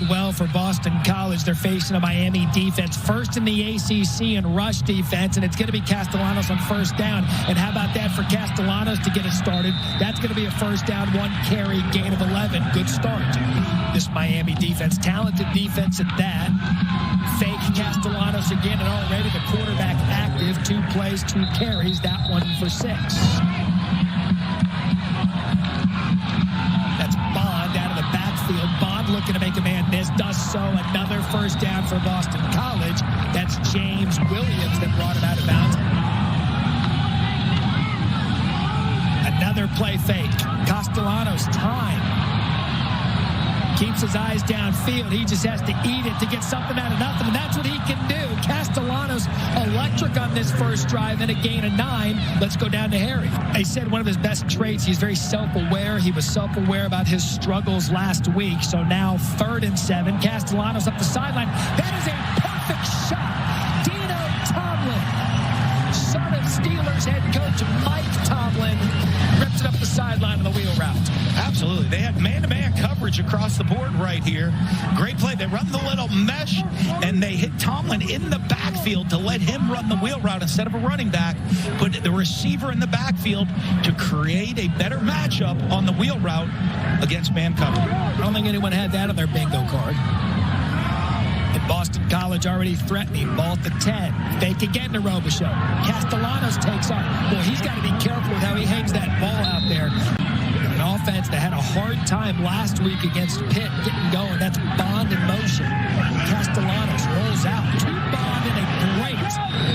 well for Boston College. They're facing a Miami defense, first in the ACC in rush defense, and it's going to be Castellanos on first down. And how about that for Castellanos to get it started? That's going to be a first down, 1 carry, gain of 11. Good start. This Miami defense, talented defense at that. Fake Castellanos again, and already the quarterback active. 2 plays, 2 carries, that one for 6. That's Bond out of the backfield. Bond looking to make a man miss, does so. Another first down for Boston College. That's James Williams that brought him out of bounds. Another play fake. Castellanos time. Keeps his eyes downfield. He just has to eat it to get something out of nothing, and that's what he can do. Castellanos electric on this first drive and a gain of 9. Let's go down to Harry. He said one of his best traits, he's very self-aware. He was self-aware about his struggles last week. So now 3rd and 7. Castellanos up the sideline. That is a perfect shot. Dino Tomlin, son of Steelers head coach Mike Tomlin, rips it up the sideline on the wheel route. Absolutely. They had man-to-man coverage across the board right here. Great play. They run the little mesh, and they hit Tomlin in the backfield to let him run the wheel route instead of a running back. Put the receiver in the backfield to create a better matchup on the wheel route against man coverage. I don't think anyone had that on their bingo card. And Boston College already threatening. Ball at the 10. Fake again to Robichaux. Castellanos takes off. Well, he's got to be careful with how he hangs that ball out there. An offense that had a hard time last week against Pitt getting going. That's Bond in motion. Castellanos rolls out to Bond in a great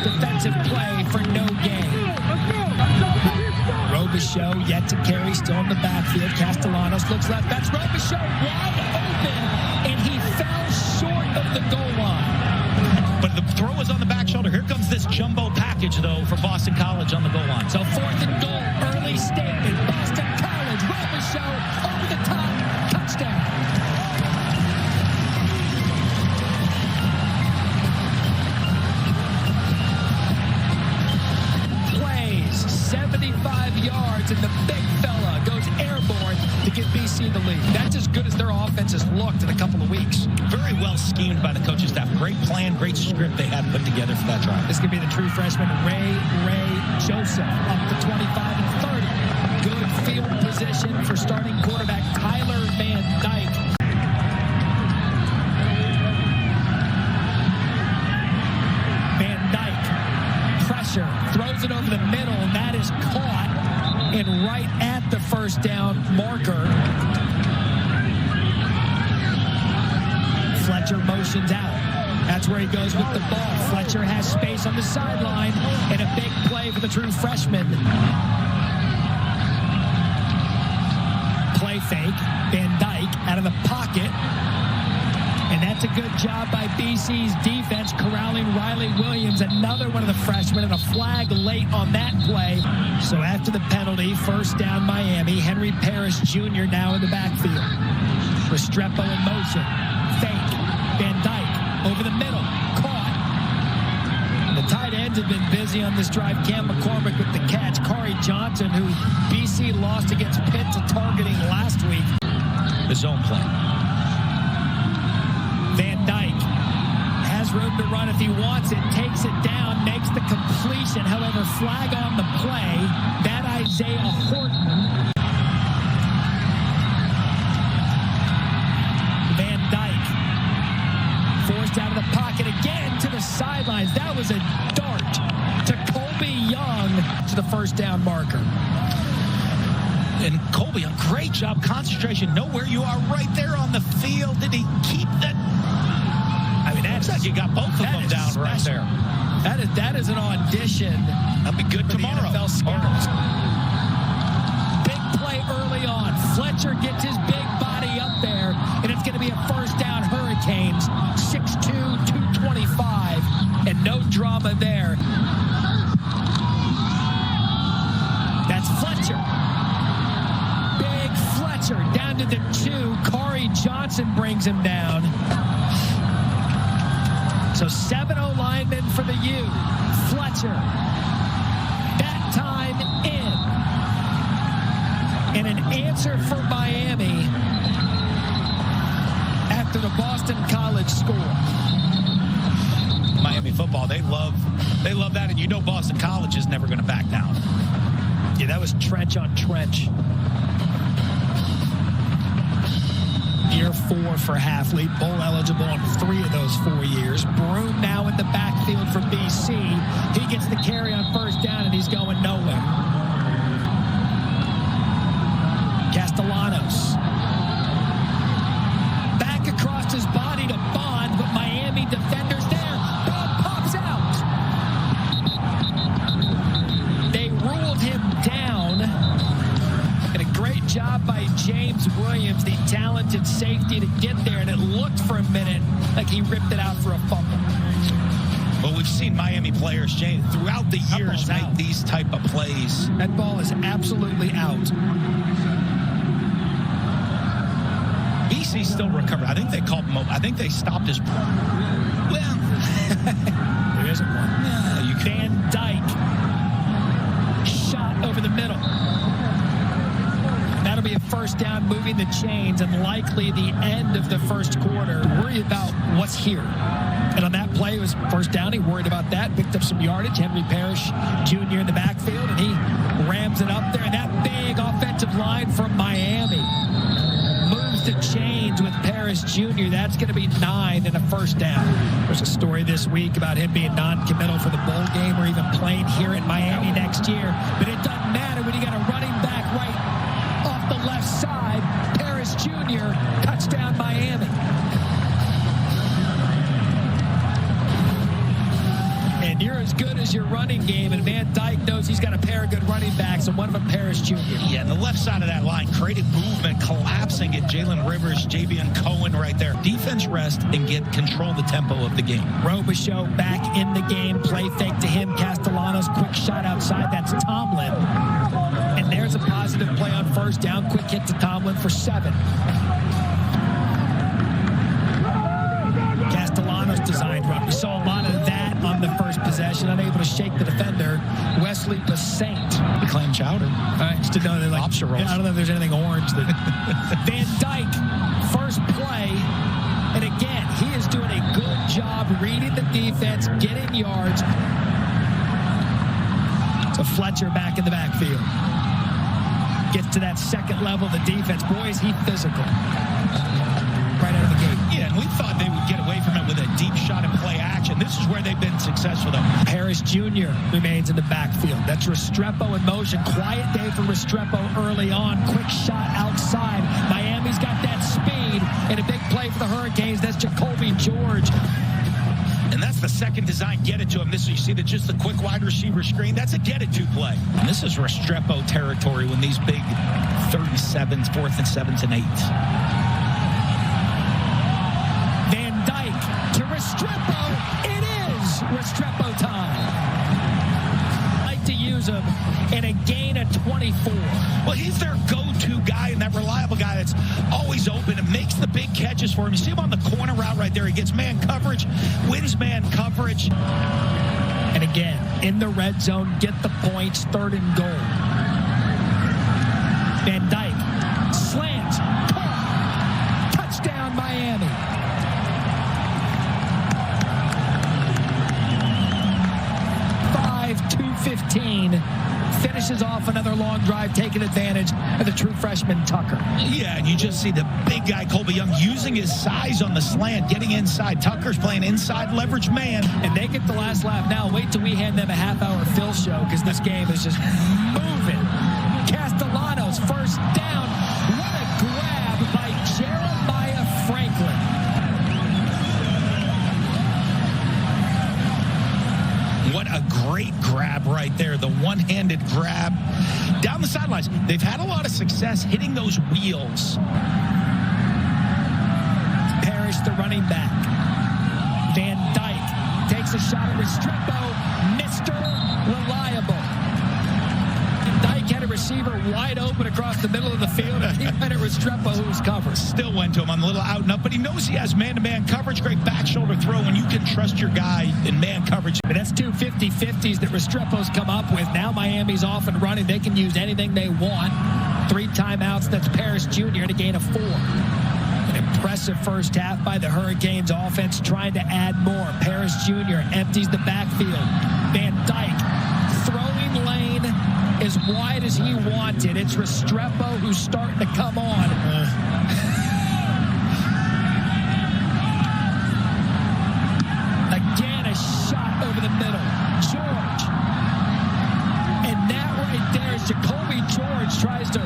defensive play for no gain. Robichaux yet to carry, still in the backfield. Castellanos looks left. That's Robichaux wide open, and he fell short of the goal line. But the throw was on the back shoulder. Here comes this jumbo package, though, for Boston College on the goal line. So 4th and goal, early statement. Boston College, Robichaux over the top, touchdown. Plays 75 yards, and the big fella goes airborne to give BC the lead. That's as good as their offense has looked in a couple of weeks. Very well schemed by the coaching staff. Great plan, great script they had put together for that drive. This could be the true freshman, Ray Joseph, up to 25 and 30. Good field position for starting quarterback Tyler Van Dyke. Van Dyke, pressure, throws it over the middle, and that is caught and right at the first down marker. Fletcher motions out. That's where he goes with the ball. Fletcher has space on the sideline, and a big play for the true freshman. Play fake. Van Dyke out of the pocket. And that's a good job by BC's defense corralling Riley Williams, another one of the freshmen, and a flag late on that play. So after the penalty, first down Miami. Henry Parrish Jr. now in the backfield. Restrepo in motion. Fake. Van Dyke over the middle. Caught. The tight ends have been busy on this drive. Cam McCormick with the catch. Corey Johnson, who BC lost against Pitt to targeting last week. The zone play. Van Dyke has room to run if he wants it. Takes it down. Makes the completion. However, flag on the play. That Isaiah Horton. Van Dyke forced out of the pocket again to the sidelines. That was a dart to Colbie Young to the first down marker. And Colbie, a great job, concentration, know where you are right there on the field. Did he keep that? I mean, that's like you got both of them down special. Right there. That is an audition. That'll be good tomorrow. NFL scouts. Big play early on. Fletcher gets his big body up there, and it's going to be a first down Hurricanes. 6'2", 225, and no drama there. That's Fletcher. Big Fletcher down to the 2. Corey Johnson brings him down. So 7 O-linemen for the U. Fletcher. That time in. And an answer for Miami after considered a Boston College school. Miami football, they love that, and you know Boston College is never going to back down. Yeah, that was trench on trench. Year 4 for Halfley, bowl eligible in 3 of those 4 years. Broom now in the backfield for BC. He gets the carry on first down, and he's going nowhere. Castellanos. Back across his body to Bond, but Miami defenders there. Ball pops out. They ruled him down. And a great job by James Williams, the talented safety, to get there, and it looked for a minute like he ripped it out for a fumble. Well, we've seen Miami players, James, throughout the years make these type of plays. That ball is absolutely out. BC still recovered. I think they called him. I think they stopped his. Well, there isn't one. Yeah, Van Dyke shot over the middle. That'll be a first down, moving the chains, and likely the end of the first quarter. Worry about what's here. And on that play, it was first down. He worried about that, picked up some yardage. Henry Parrish Jr. in the backfield, and he rams it up there. And that big offensive line from Miami moves the chains with Parrish Jr. That's going to be 9 and a first down. There's a story this week about him being non-committal for the bowl game or even playing here in Miami next year. But it doesn't matter when you got a running back right off the left side. Parrish Jr. touchdown Miami. And you're as good as your running game, and Van Dyke knows he's got a pair of good running backs, and one of them Parrish Jr. Yeah, and the left side of that line created movement, collapsing at Jalen Rivers, Javion Cohen right there. Defense rest and get control the tempo of the game. Robichaux back in the game, play fake to him. Castellanos, quick shot outside. That's Tomlin. And there's a positive play on first down. Quick hit to Tomlin for 7. Castellanos designed run. We saw a lot of that on the first possession, unable to shake the defender. Wesley Basaint. The clam chowder. Just to know that, like, lobster rolls. I don't know if there's anything orange. Van Dyke, first play. And again, he is doing a good job reading the defense, getting yards. So Fletcher back in the backfield. Gets to that second level of the defense. Boy, is he physical. Right out of the gate. Yeah, and we thought they would get away from it with a deep shot and play action. This is where they've been successful, though. Parrish Jr. remains in the backfield. That's Restrepo in motion. Quiet day for Restrepo early on. Quick shot outside. Miami's got that speed. And a big play for the Hurricanes. That's Jacolby George. And that's the second design, get it to him. This, you see, just the quick wide receiver screen. That's a get it to play. And this is Restrepo territory when these big 37s, 4th and 7s and 8s. Van Dyke to Restrepo. It is Restrepo time. Like to use him in a gain of 24. Well, he's their go-to guy and that reliable guy that's always open and makes the big catches for him. You see him on the corner route right there. He gets man coverage, wins man coverage. And again, in the red zone, get the points, 3rd and goal. Van Dyke slants, caught, touchdown Miami. 5-2-15. Finishes off another long drive, taking advantage of the true freshman Tucker. Yeah, and you just see the big guy, Colbie Young, using his size on the slant, getting inside. Tucker's playing inside leverage man. And they get the last laugh now. Wait till we hand them a half-hour fill show, because this game is just moving. Castellanos, first down. What a grab by Jeremiah Franklin. What a great grab right there. The one-handed grab down the sidelines. They've had a lot of success hitting those wheels. Parrish, the running back. Van Dyke takes a shot at Restrepo. Mr. Reliable. Van Dyke had a receiver wide open across the middle of the field, and he went at Restrepo, who was covered. Still went to him on a little out and up, but he knows he has man-to-man coverage. Great back shoulder throw, and you can trust your guy in man coverage. But that's 2 50-50s that Restrepo's come up with. Now Miami's off and running. They can use anything they want. 3 timeouts. That's Parrish Jr. and a gain of 4. An Impressive first half by the Hurricanes offense, trying to add more. Parrish Jr. empties the backfield. Van Dyke, throwing lane as wide as he wanted. It's Restrepo who's starting to come on. Again, a shot over the middle. George. And that right there is Jacolby. George tries to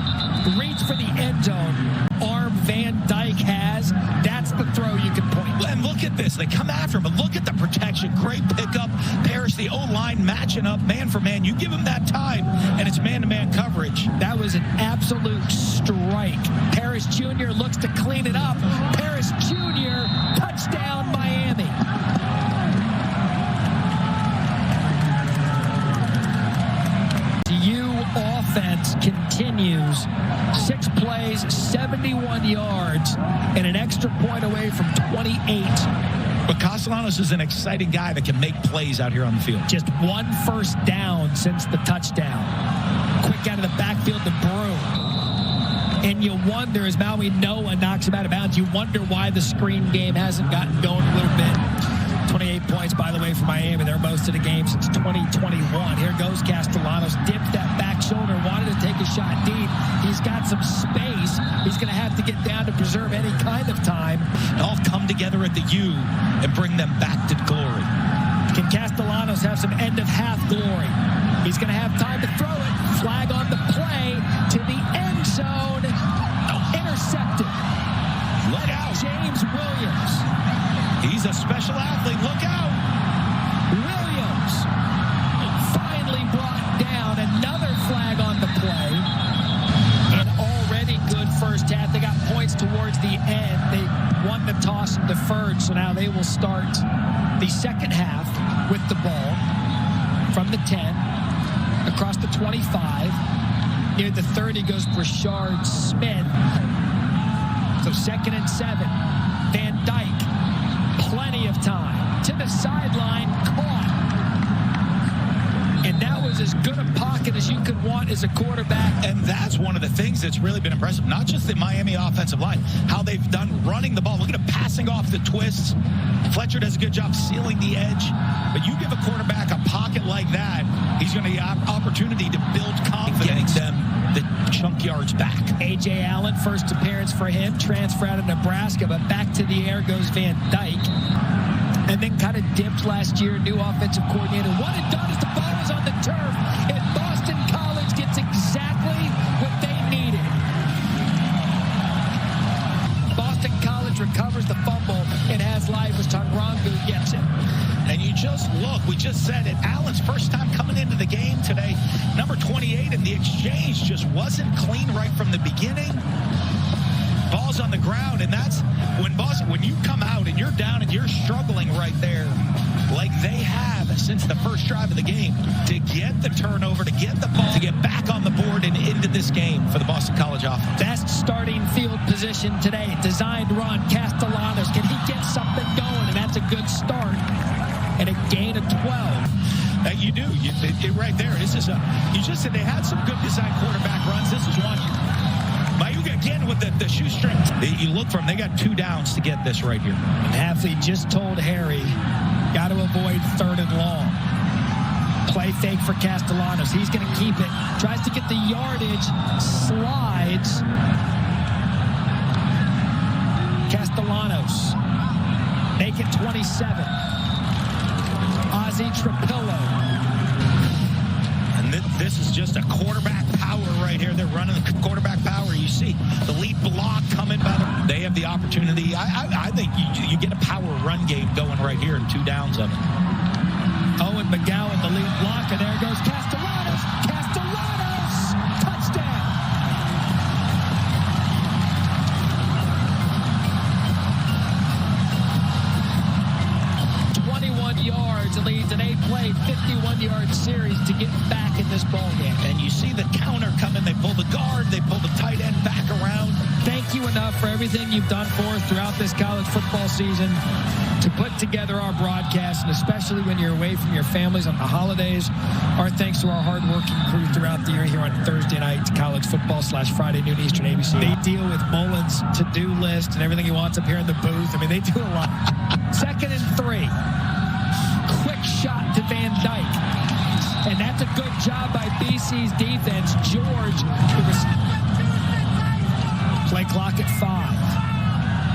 reach for the end zone. Arm Van Dyke has. That's the throw you can point. And look at this. They come after him, but look at the protection. Great pickup. Parrish, the O-line, matching up man for man. You give him that time, and it's man-to-man coverage. That was an absolute strike. Parrish Jr. looks to clean it up. Parrish Jr. touchdown, Miami. Offense continues. 6 plays, 71 yards, and an extra point away from 28. But Castellanos is an exciting guy that can make plays out here on the field. Just 1 first down since the touchdown. Quick out of the backfield to Brew. And you wonder, as Maui Noah knocks him out of bounds, you wonder why the screen game hasn't gotten going a little bit. 28 points, by the way, for Miami. They're most of the game since 2021. Here goes Castellanos. Dipped that back shoulder. Wanted to take a shot deep. He's got some space. He's going to have to get down to preserve any kind of time. All come together at the U and bring them back to glory. Can Castellanos have some end-of-half glory? He's going to have time to throw it. Flag on the play to the end zone. Intercepted. Look out. James Williams. He's a special athlete. Look out. Williams finally brought down. Another flag on the play. An already good first half. They got points towards the end. They won the toss and deferred, so now they will start the second half with the ball from the 10 across the 25. Near the 30 goes Brashard Smith. So 2nd and 7. Van Dyke. Plenty of time. To the sideline. Caught. And that was as good a pocket as you could want as a quarterback. And that's one of the things that's really been impressive. Not just the Miami offensive line, how they've done running the ball. Look at him passing off the twists. Fletcher does a good job sealing the edge. But you give a quarterback a pocket like that, he's going to have opportunity to build confidence. Getting them the chunk yards back. A.J. Allen, first appearance for him. Transfer out of Nebraska, but back to the air goes Van Dyke. And then kind of dipped last year. New offensive coordinator. One and done as the ball is on the turf. And Boston College gets exactly what they needed. Boston College recovers the fumble and has life as Tangrangu gets it. And you just look, we just said it, Allen's first time coming into the game today, number 28, and the exchange just wasn't clean right from the beginning. Ball's on the ground, and that's when you come out and you're down and you're struggling right there, like they have since the first drive of the game, to get the turnover, to get the ball, to get back on the board and into this game for the Boston College offense. Best starting field position today. Designed run. Castellanos. Can he get something going? And that's a good start. And a gain of 12. You do. Right there. This is you just said they had some good design quarterback runs. This is one. Mayuga again with the shoestring. You look for them. They got 2 downs to get this right here. And Hafley just told Harry, got to avoid 3rd and long. Play fake for Castellanos. He's going to keep it. Tries to get the yardage. Slides. Castellanos. Make it 27. Ozzie Trapillo. And this is just a quarterback power right here. They're running the quarterback power. You see the lead block coming by them. They have the opportunity. I think you get a power run game going right here in 2 downs of it. Owen McGowan, the lead blocker. There goes Castellanos. Castellanos! Touchdown! Yards. It leads an 8-play, 51-yard series to get back in this ball game. And you see the counter coming. They pull the guard. They pull the tight end back around. Thank you enough for everything you've done for us throughout this college football season to put together our broadcast, and especially when you're away from your families on the holidays. Our thanks to our hardworking crew throughout the year here on Thursday night, college football / Friday noon Eastern ABC. They deal with Mullen's to-do list and everything he wants up here in the booth. I mean, they do a lot. 2nd and 3. Quick shot to Van Dyke. And that's a good job by BC's defense. George, play clock at 5.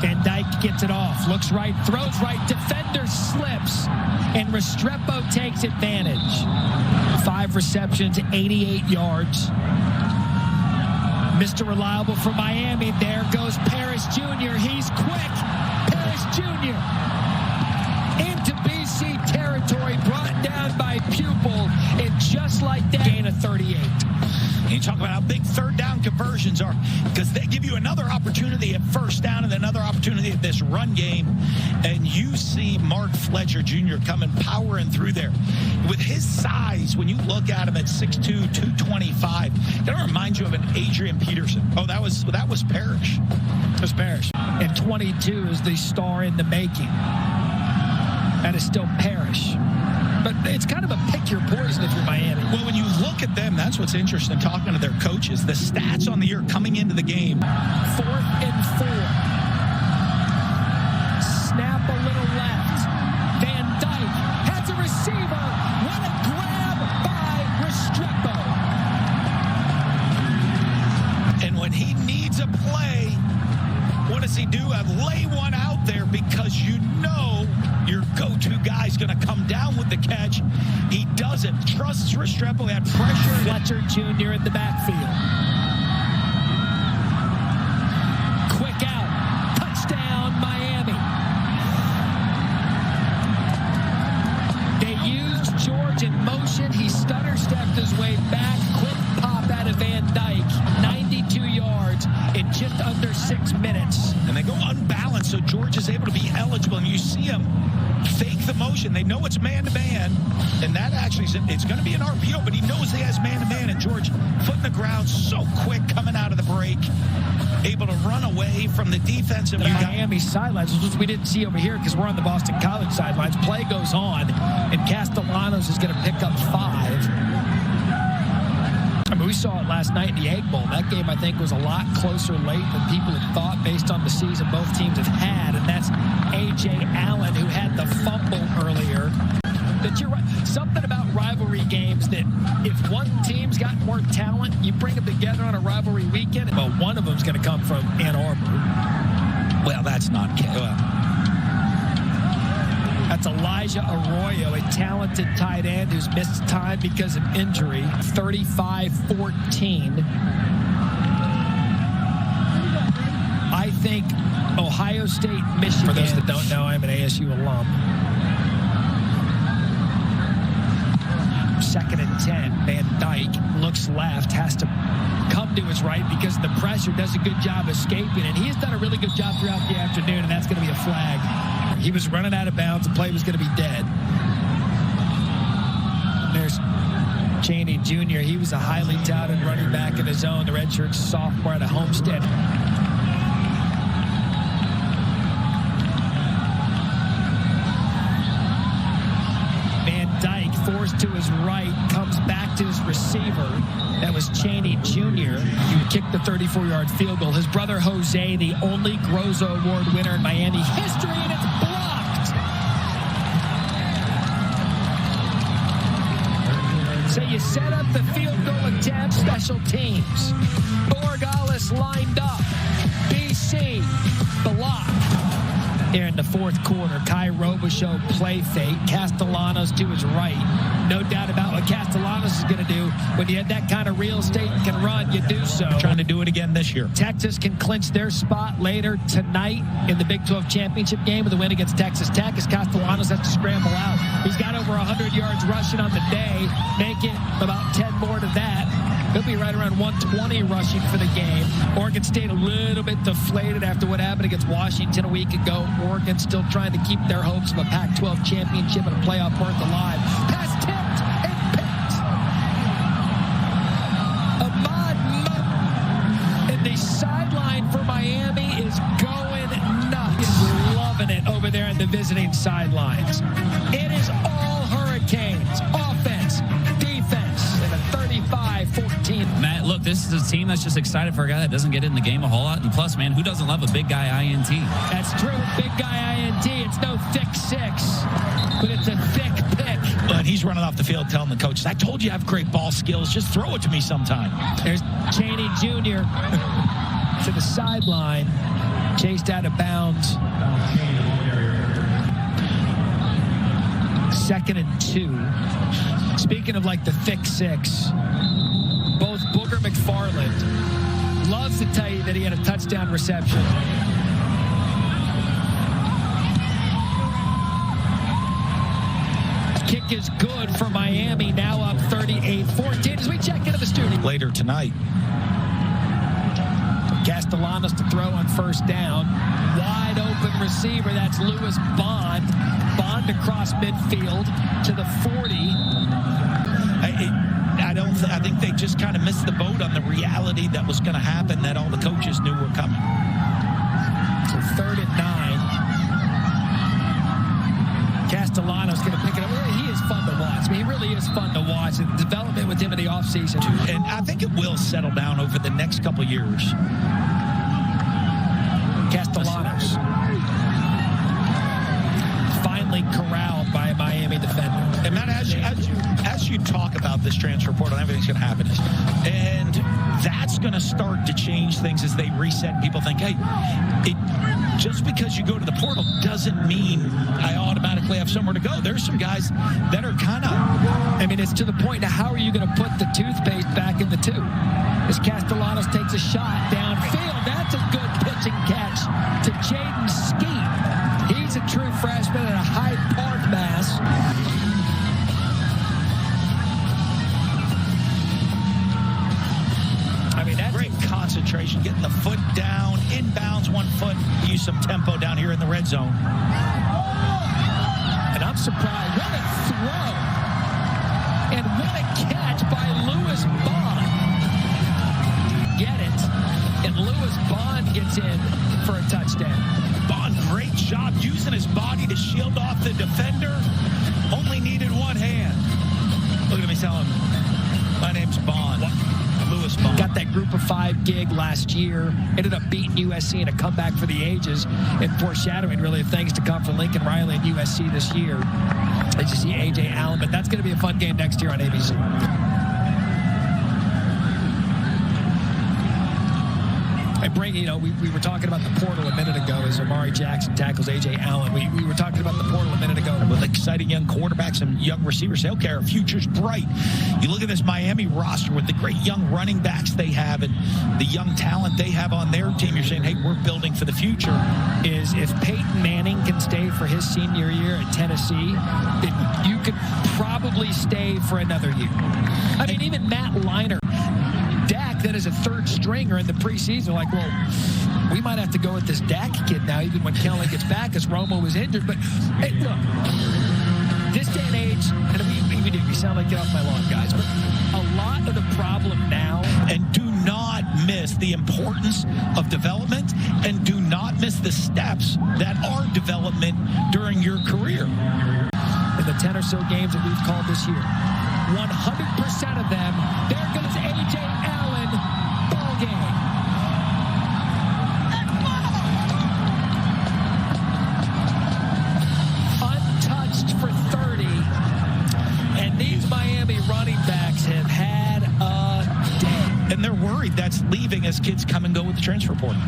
Van Dyke gets it off, looks right, throws right, defender slips, and Restrepo takes advantage. 5 receptions, 88 yards. Mr. Reliable for Miami. There goes Parrish Jr. He's quick. Parrish Jr. into BC territory, brought down by Pupil, and just like that, gain of 38. You talk about how big third down conversions are, because they give you another opportunity at first down and another opportunity at this run game. And you see Mark Fletcher Jr. coming powering through there. With his size, when you look at him at 6'2", 225, that'll remind you of an Adrian Peterson. Oh, that was Parrish. That was Parrish. And 22 is the star in the making. That is still Parrish. But it's kind of a pick your poison if you're Miami. Well, when you look at them, that's what's interesting, talking to their coaches. The stats on the year coming into the game. 4th and 4. Snap a little left. Van Dyke has a receiver. What a grab by Restrepo. And when he needs a play, what does he do? Lay one out there, because you know your go-to guy's going to come down with the catch. He doesn't. Trusts Restrepo, had pressure. Fletcher Jr. in the backfield. Quick out. Touchdown, Miami. They used George in motion. He stutter-stepped his way back. Quick pop out of Van Dyke. 92 yards in just under 6 minutes. And they go unbalanced, so George is able to be eligible. And you see him fake the motion. They know it's man-to-man, and that actually, it's going to be an RPO, but he knows he has man-to-man, and George, foot in the ground, so quick coming out of the break, able to run away from the defensive. The Miami sidelines, which we didn't see over here because we're on the Boston College sidelines. Play goes on, and Castellanos is going to pick up 5. I mean, we saw it last night in the Egg Bowl. That game, I think, was a lot closer late than people had thought based on the season both teams have had, and that's A.J. Allen, who had the fumble earlier. That you're right. Something about rivalry games that if one team's got more talent, you bring them together on a rivalry weekend, well, one of them's going to come from Ann Arbor. Well, that's not well. That's Elijah Arroyo, a talented tight end who's missed time because of injury. 35-14. I think Ohio State, Michigan. For those that don't know, I'm an ASU alum. 2nd and 10. Van Dyke looks left, has to come to his right because of the pressure, does a good job escaping, and he has done a really good job throughout the afternoon, and that's going to be a flag. He was running out of bounds. The play was going to be dead. There's Chaney Jr. He was a highly touted running back in his own, the redshirt sophomore at a Homestead. Van Dyke forced to his right, comes back to his receiver. That was Chaney Jr. He kicked the 34-yard field goal. His brother Jose, the only Grozo Award winner in Miami history, and it's blocked. So you set up the field goal attempt, special teams. Borregales lined up. BC blocked. Here in the 4th quarter, Kai Robichaux play fake. Castellanos to his right. No doubt about what Castellanos is going to do. When you have that kind of real estate and can run, you do so. Trying to do it again this year. Texas can clinch their spot later tonight in the Big 12 championship game with a win against Texas Tech, as Castellanos has to scramble out. He's got over 100 yards rushing on the day. Make it about 10 more to that. He'll be right around 120 rushing for the game. Oregon State a little bit deflated after what happened against Washington a week ago. Oregon still trying to keep their hopes of a Pac-12 championship and a playoff berth alive. Pass tipped and picked. Ahmad Mudd in the sideline for Miami. visiting sidelines. It is all Hurricanes. Offense, defense, and a 35-14. Matt, look, this is a team that's just excited for a guy that doesn't get in the game a whole lot. And plus, man, who doesn't love a big guy INT? That's true. Big guy INT. It's no thick six, but it's a thick pick. But he's running off the field telling the coaches, I told you I have great ball skills. Just throw it to me sometime. There's Cheney Jr. to the sideline. Chased out of bounds. 2nd and 2. Speaking of like the thick six, both Booger McFarland loves to tell you that he had a touchdown reception. Kick is good for Miami, now up 38-14 as we check into the studio. Later tonight. Castellanos to throw on first down. Wide open receiver. That's Lewis Bond. Bond across midfield to the 40. I think they just kind of missed the boat on the reality that was going to happen, that all the coaches knew were coming. So 3rd and 9. Castellanos going to pick it up. He is fun to watch. I mean, he really is fun to watch. And development with him in the offseason. And I think it will settle down over the next couple of years. Castellanos finally corralled by a Miami defender. And Matt, as you talk about this transfer portal, everything's going to happen. And that's going to start to change things as they reset. People think, hey, just because you go to the portal doesn't mean I automatically have somewhere to go. There's some guys that are kind of... I mean, it's to the point now, how are you going to put the toothpaste back in the tube? As Castellanos takes a shot downfield, that's a good pitching catch to Jaden Skeet. He's a true freshman at a Hyde Park Mass. I mean, that's great concentration, getting the foot down, inbounds 1 foot, use some tempo down here in the red zone. And I'm surprised. What a throw. And what a catch by Lewis Bond. Get it. And Lewis Bond gets in for a touchdown. Bond, great job using his body to shield off the defender. Only needed one hand. Look at me telling him, my name's Bond. Lewis Bond. Got that group of 5 gig last year. Ended up beating USC in a comeback for the ages and foreshadowing really of things to come from Lincoln Riley and USC this year. As you see A.J. Allen, but that's going to be a fun game next year on ABC. We were talking about the portal a minute ago as Amari Jackson tackles A.J. Allen. We were talking about the portal a minute ago. With exciting young quarterbacks and young receivers, they'll care. Our future's bright. You look at this Miami roster with the great young running backs they have and the young talent they have on their team. You're saying, hey, we're building for the future. Is if Peyton Manning can stay for his senior year at Tennessee, then you could probably stay for another year. I mean, even Matt Leinart, Dak, that is a 3rd stringer in the preseason. Like, well, we might have to go with this Dak kid now, even when Kellen gets back, as Romo was injured. But, hey, look, this day and age, and we sound like get off my lawn, guys, but a lot of the problem now. And do not miss the importance of development, and do not miss the steps that are development during your career. In the 10 or so games that we've called this year, 100% of them, there goes A.J. Allen, ball game. Untouched for 30, and these Miami running backs have had a day. And they're worried that's leaving as kids come and go with the transfer portal.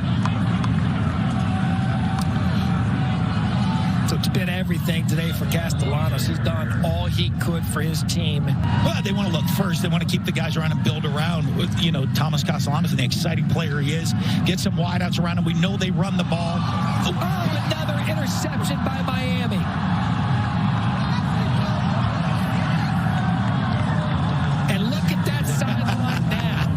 So it's been everything today for Castellanos. He's done all he could for his team. Well, they want to look first. They want to keep the guys around and build around with, Thomas Castellanos and the exciting player he is. Get some wideouts around him. We know they run the ball. Oh, another interception by Miami. And look at that sideline now.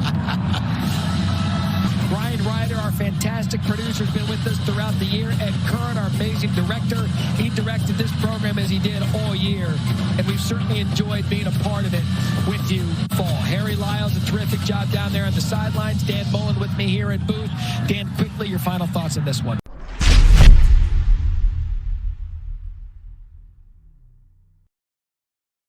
Ryan Ryder, our fantastic producer, has been with us throughout the year. Ed Curran, our amazing director, he directed this program as he did all year. And we've certainly enjoyed being a part of it with you fall. Harry Lyles, a terrific job down there on the sidelines. Dan Mullen with me here at booth. Dan, quickly, your final thoughts on this one.